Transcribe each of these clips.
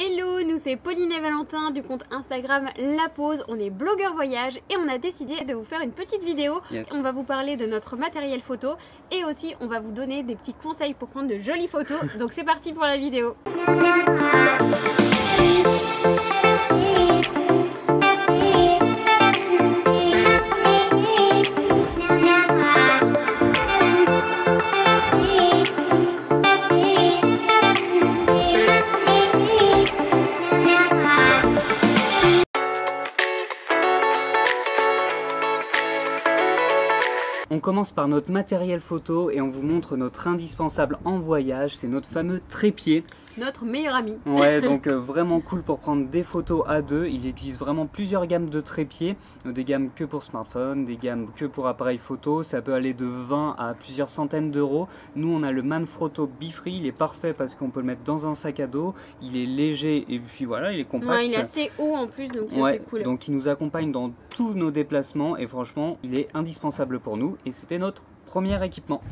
Hello, nous c'est Pauline et Valentin du compte Instagram La Pause. On est blogueurs voyage et on a décidé de vous faire une petite vidéo. On va vous parler de notre matériel photo et aussi on va vous donner des petits conseils pour prendre de jolies photos. Donc c'est parti pour la vidéo. On commence par notre matériel photo et on vous montre notre indispensable en voyage, c'est notre fameux trépied. Notre meilleur ami. Ouais, donc vraiment cool pour prendre des photos à deux. Il existe vraiment plusieurs gammes de trépieds, des gammes que pour smartphone, des gammes que pour appareil photo. Ça peut aller de 20 à plusieurs centaines d'euros. Nous on a le Manfrotto Befree, il est parfait parce qu'on peut le mettre dans un sac à dos. Il est léger et puis voilà, il est compact. Ouais, il est assez haut en plus, donc ouais, c'est cool. Donc il nous accompagne dans tous nos déplacements et franchement il est indispensable pour nous. Et c'était notre premier équipement.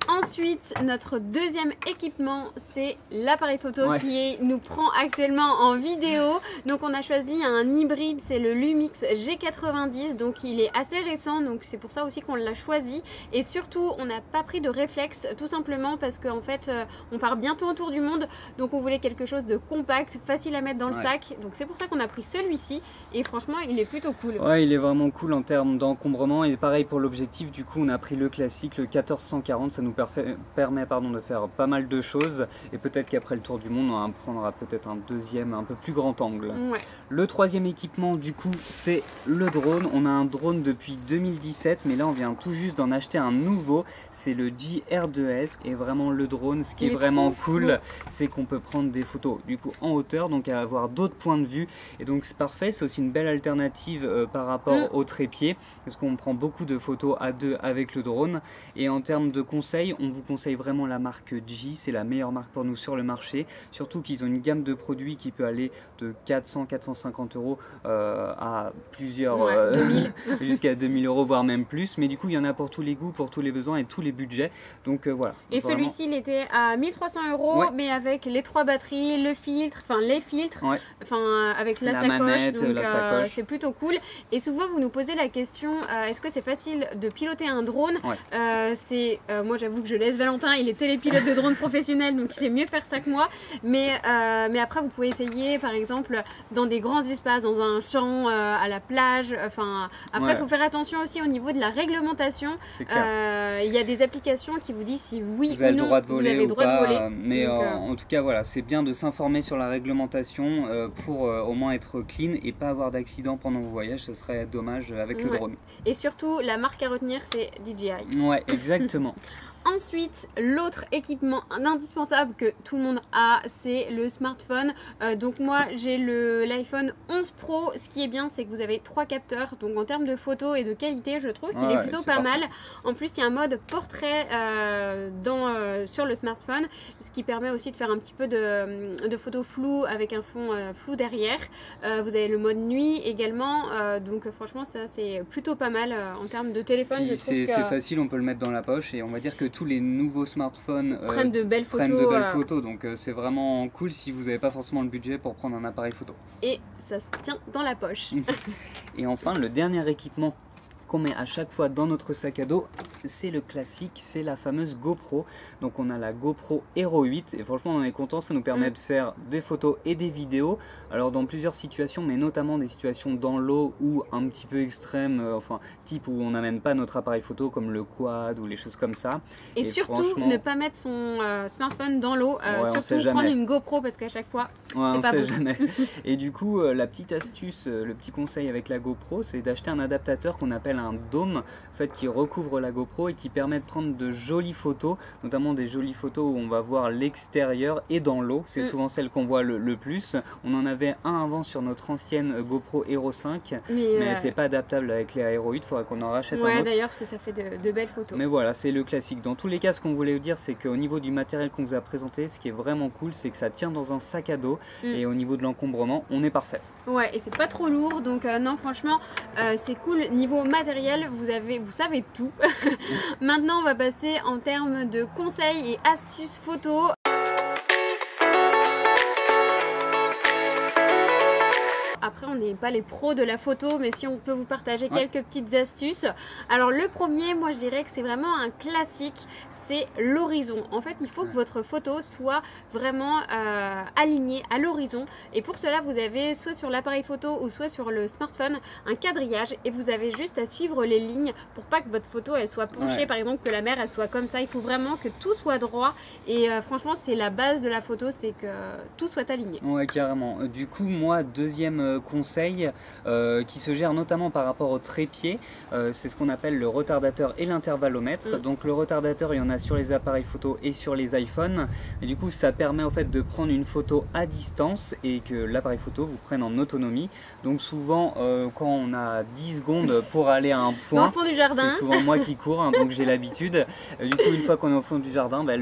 Ensuite, notre deuxième équipement, c'est l'appareil photo qui nous prend actuellement en vidéo. Donc on a choisi un hybride, c'est le Lumix G90, donc il est assez récent, donc c'est pour ça aussi qu'on l'a choisi. Et surtout, on n'a pas pris de réflexe, tout simplement parce qu'en fait, on part bientôt autour du monde, donc on voulait quelque chose de compact, facile à mettre dans le sac. Donc c'est pour ça qu'on a pris celui-ci, et franchement, il est plutôt cool. Ouais, il est vraiment cool en termes d'encombrement, et pareil pour l'objectif, du coup on a pris le classique, le 1440, ça nous permet de faire pas mal de choses et peut-être qu'après le tour du monde on prendra peut-être un deuxième un peu plus grand angle. Ouais. Le troisième équipement du coup c'est le drone. On a un drone depuis 2017 mais là on vient tout juste d'en acheter un nouveau, c'est le GR2S. Et vraiment le drone, ce qui est vraiment cool, c'est qu'on peut prendre des photos du coup en hauteur, donc à avoir d'autres points de vue, et donc c'est parfait. C'est aussi une belle alternative par rapport au trépied parce qu'on prend beaucoup de photos à deux avec le drone. Et en termes de conseils, on vous conseille vraiment la marque G, c'est la meilleure marque pour nous sur le marché, surtout qu'ils ont une gamme de produits qui peut aller de 400-450 euros à plusieurs jusqu'à 2000 euros voire même plus, mais du coup il y en a pour tous les goûts, pour tous les besoins et tous les budgets, donc voilà. Et celui-ci il était à 1300 euros mais avec les 3 batteries, le filtre, enfin les filtres, enfin avec la sacoche, manette, donc c'est plutôt cool. Et souvent vous nous posez la question, est-ce que c'est facile de piloter un drone? Moi j'avoue que je laisse Valentin, il est télépilote de drone professionnel, donc il sait mieux faire ça que moi, mais après vous pouvez essayer par exemple dans des grands espaces, dans un champ, à la plage, enfin après il faut faire attention aussi au niveau de la réglementation. Il y a des applications qui vous disent si oui vous avez ou non le droit de voler vous avez le droit de voler. Mais en tout cas voilà, c'est bien de s'informer sur la réglementation pour au moins être clean et pas avoir d'accident pendant vos voyages, ce serait dommage avec le drone. Et surtout la marque à retenir c'est DJI. Ouais, exactement. Ensuite, l'autre équipement indispensable que tout le monde a, c'est le smartphone. Donc moi, j'ai l'iPhone 11 Pro. Ce qui est bien, c'est que vous avez 3 capteurs. Donc en termes de photos et de qualité, je trouve qu'il est plutôt pas mal. En plus, il y a un mode portrait sur le smartphone, ce qui permet aussi de faire un petit peu de photos floues avec un fond flou derrière. Vous avez le mode nuit également. Donc franchement, ça c'est plutôt pas mal en termes de téléphone. C'est facile, on peut le mettre dans la poche et on va dire que tous les nouveaux smartphones prennent de belles photos, donc c'est vraiment cool si vous n'avez pas forcément le budget pour prendre un appareil photo. Et ça se tient dans la poche. Et enfin, le dernier équipement qu'on met à chaque fois dans notre sac à dos, c'est le classique, c'est la fameuse GoPro. Donc on a la GoPro Hero 8 et franchement on est content, ça nous permet de faire des photos et des vidéos, alors dans plusieurs situations, mais notamment des situations dans l'eau ou un petit peu extrêmes, enfin type où on n'amène pas notre appareil photo comme le quad ou les choses comme ça. Et surtout ne pas mettre son smartphone dans l'eau, surtout prendre une GoPro parce qu'à chaque fois on c'est pas sait bon. jamais. Et du coup la petite astuce, le petit conseil avec la GoPro, c'est d'acheter un adaptateur qu'on appelle un dôme, en fait, qui recouvre la GoPro et qui permet de prendre de jolies photos, notamment des jolies photos où on va voir l'extérieur et dans l'eau. C'est souvent celle qu'on voit le plus. On en avait un avant sur notre ancienne GoPro Hero 5, mais elle n'était pas adaptable avec les Hero 8. Il faudrait qu'on en rachète un autre. D'ailleurs, parce que ça fait de belles photos. Mais voilà, c'est le classique. Dans tous les cas, ce qu'on voulait vous dire, c'est qu'au niveau du matériel qu'on vous a présenté, ce qui est vraiment cool, c'est que ça tient dans un sac à dos et au niveau de l'encombrement, on est parfait. Ouais, et c'est pas trop lourd, donc non, franchement, c'est cool. Niveau matériel, vous savez tout. Maintenant, on va passer en termes de conseils et astuces photos. on n'est pas les pros de la photo, mais si on peut vous partager quelques petites astuces. Alors le premier, moi je dirais que c'est vraiment un classique, c'est l'horizon. En fait, il faut que votre photo soit vraiment alignée à l'horizon, et pour cela vous avez soit sur l'appareil photo ou soit sur le smartphone un quadrillage, et vous avez juste à suivre les lignes pour pas que votre photo elle soit penchée, par exemple que la mer elle soit comme ça. Il faut vraiment que tout soit droit, et franchement c'est la base de la photo, c'est que tout soit aligné. Ouais, carrément. Du coup, moi, deuxième conseil qui se gère notamment par rapport au trépied, c'est ce qu'on appelle le retardateur et l'intervallomètre. Donc le retardateur, il y en a sur les appareils photo et sur les iPhones, et du coup ça permet en fait de prendre une photo à distance et que l'appareil photo vous prenne en autonomie. Donc souvent quand on a 10 secondes pour aller à un point, dans le fond du jardin, c'est souvent moi qui cours, hein, donc j'ai l'habitude. Du coup, une fois qu'on est au fond du jardin, bah,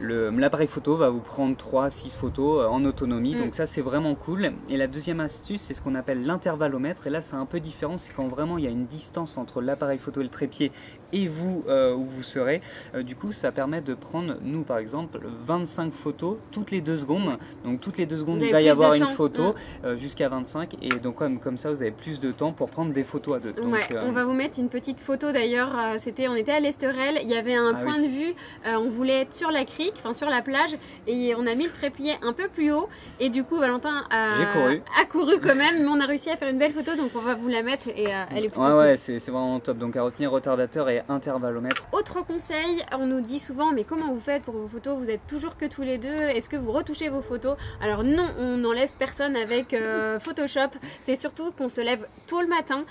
l'appareil photo va vous prendre 3-6 photos en autonomie. Donc ça c'est vraiment cool. Et la deuxième astuce, c'est ce qu'on appelle l'intervallomètre, et là c'est un peu différent, c'est quand vraiment il y a une distance entre l'appareil photo et le trépied et vous où vous serez. Du coup ça permet de prendre, nous par exemple, 25 photos toutes les 2 secondes. Donc toutes les 2 secondes il va y avoir une photo jusqu'à 25, et donc comme ça vous avez plus de temps pour prendre des photos à deux. Donc, on va vous mettre une petite photo d'ailleurs, on était à l'Esterel, il y avait un point de vue, on voulait être sur la crique, enfin sur la plage, et on a mis le trépied un peu plus haut, et du coup Valentin a couru quand même, mais on a réussi à faire une belle photo, donc on va vous la mettre, et elle est plutôt cool. C'est vraiment top. Donc à retenir, retardateur et intervallomètre. Autre conseil, on nous dit souvent, mais comment vous faites pour vos photos, vous êtes toujours que tous les deux, est-ce que vous retouchez vos photos? Alors non, on n'enlève personne avec Photoshop, c'est surtout qu'on se lève tôt le matin,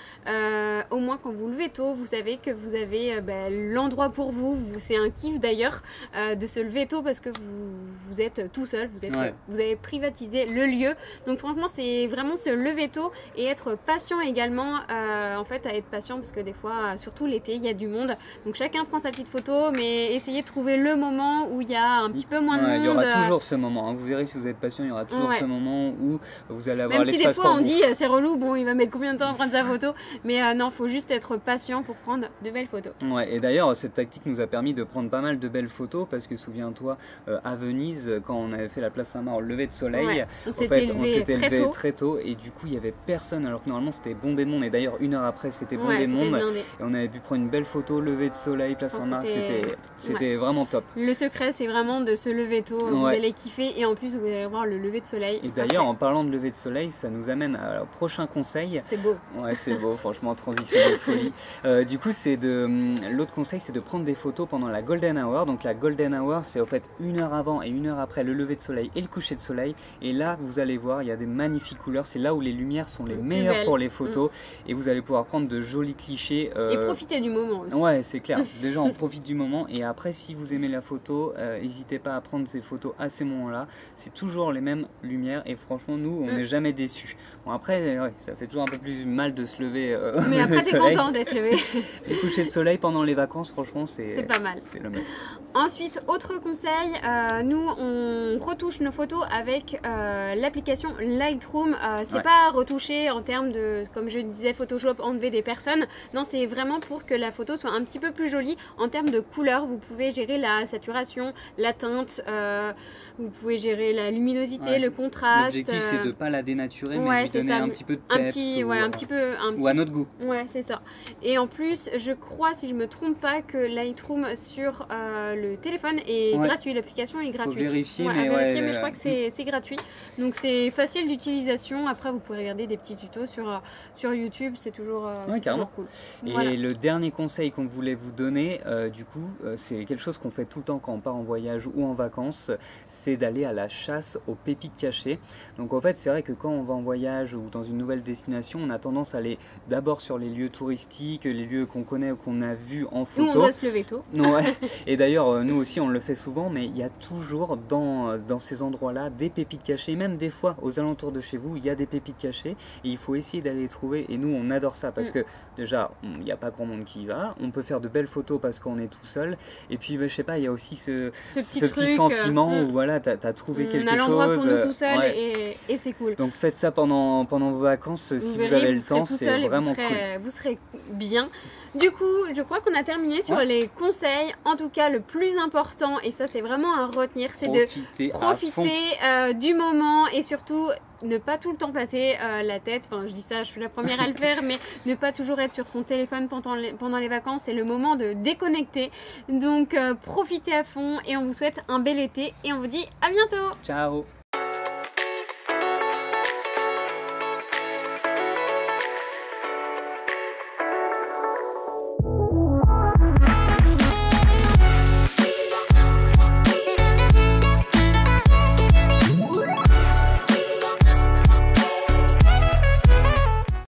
au moins quand vous levez tôt, vous savez que vous avez l'endroit pour vous, c'est un kiff d'ailleurs de se lever tôt, parce que vous êtes tout seul, vous avez privatisé le lieu. Donc franchement c'est vraiment se lever tôt et être patient également, en fait à être patient, parce que des fois, surtout l'été, il y a du monde, donc chacun prend sa petite photo, mais essayez de trouver le moment où il y a un petit peu moins de monde. Il y aura toujours ce moment, hein. Vous verrez, si vous êtes patient, il y aura toujours ce moment où vous allez avoir l'espace. Même si des fois on dit c'est relou, bon il va mettre combien de temps à prendre sa photo, mais non, faut juste être patient pour prendre de belles photos. Et d'ailleurs cette tactique nous a permis de prendre pas mal de belles photos, parce que souviens-toi, à Venise, quand on avait fait la place Saint-Marc au lever de soleil, on s'était levé très tôt, et du coup il y avait personne, alors que normalement c'était bondé de monde, et d'ailleurs une heure après c'était bondé de monde, et on avait pu prendre une belle photo, lever de soleil, place Saint-Marc, c'était vraiment top. Le secret c'est vraiment de se lever tôt, vous allez kiffer, et en plus vous allez voir le lever de soleil. Et d'ailleurs en parlant de lever de soleil, ça nous amène au prochain conseil. C'est beau. Ouais, c'est beau, franchement, transition de folie. Du coup, l'autre conseil, c'est de prendre des photos pendant la golden hour. Donc la golden hour, c'est en fait 1 heure avant et 1 heure après le lever de soleil et le coucher de soleil. Et là, vous allez voir, il y a des magnifiques couleurs. C'est là où les lumières sont les meilleures pour les photos, et vous allez pouvoir prendre de jolis clichés. Et profiter du moment aussi. Ouais, c'est clair. Déjà, on profite du moment, et après, si vous aimez la photo, n'hésitez pas à prendre ces photos à ces moments-là. C'est toujours les mêmes lumières, et franchement, nous, on n'est jamais déçus. Bon, après, ça fait toujours un peu plus mal de se lever. Mais après, t'es content d'être levé. Les couchers de soleil pendant les vacances, franchement, c'est pas mal. C'est le must. Ensuite, autre conseil, nous on retouche nos photos avec l'application Lightroom. C'est pas retoucher en termes de, comme je disais, Photoshop, enlever des personnes. Non, c'est vraiment pour que la photo soit un petit peu plus jolie en termes de couleurs. Vous pouvez gérer la saturation, la teinte, vous pouvez gérer la luminosité, le contraste. L'objectif c'est de pas la dénaturer, mais de lui donner un petit peu de peps, ou à notre goût. Ouais, c'est ça. Et en plus, je crois, si je me trompe pas, que Lightroom sur le téléphone est gratuit. L'application est gratuite. Faut vérifier, mais je crois que c'est gratuit. Donc c'est facile d'utilisation. Après, vous pouvez regarder des petits tutos sur YouTube. C'est toujours cool. Et le dernier conseil qu'on voulait vous donner, du coup, c'est quelque chose qu'on fait tout le temps quand on part en voyage ou en vacances, c'est d'aller à la chasse aux pépites cachées. Donc en fait, c'est vrai que quand on va en voyage ou dans une nouvelle destination, on a tendance à aller d'abord sur les lieux touristiques, les lieux qu'on connaît ou qu'on a vus en photo. Nous, on doit se lever tôt. Et d'ailleurs, nous aussi, on le fait souvent, mais il y a toujours dans ces endroits-là des pépites cachées. Même des fois, aux alentours de chez vous, il y a des pépites cachées, et il faut essayer d'aller les trouver. Et nous, on adore ça, parce que déjà, il n'y a pas grand monde qui y va, on peut faire de belles photos parce qu'on est tout seul. Et puis je sais pas, il y a aussi ce petit truc, sentiment où voilà, t'as trouvé quelque chose. On a l'endroit pour nous tout seul et c'est cool. Donc faites ça pendant vos vacances si vous avez le temps, c'est vraiment cool. Vous serez bien. Du coup, je crois qu'on a terminé sur les conseils. En tout cas, le plus important, et ça c'est vraiment à retenir, c'est de profiter du moment et surtout ne pas tout le temps passer la tête, enfin je dis ça, je suis la première à le faire, mais ne pas toujours être sur son téléphone pendant les vacances, c'est le moment de déconnecter. Donc profitez à fond et on vous souhaite un bel été et on vous dit à bientôt. Ciao.